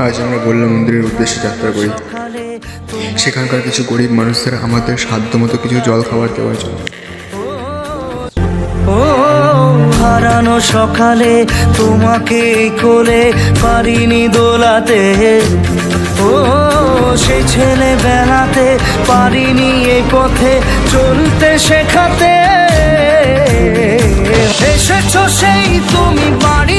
আজ আমরা গোল্লা মন্দিরের উদ্দেশ্যে যাত্রা করি। সেখানকার কিছু গরিব মানুষদের আমাদের সাধ্যমতো কিছু জল খাবার দেওয়ার জন্য। ও হারানো সকালে তোমাকে কোলে পারিনি দোলাতে, ও সে ছেলে বেলাতে পারিনি এই পথে চলতে শেখাতে। এসেছো সেই তুমি বাড়ি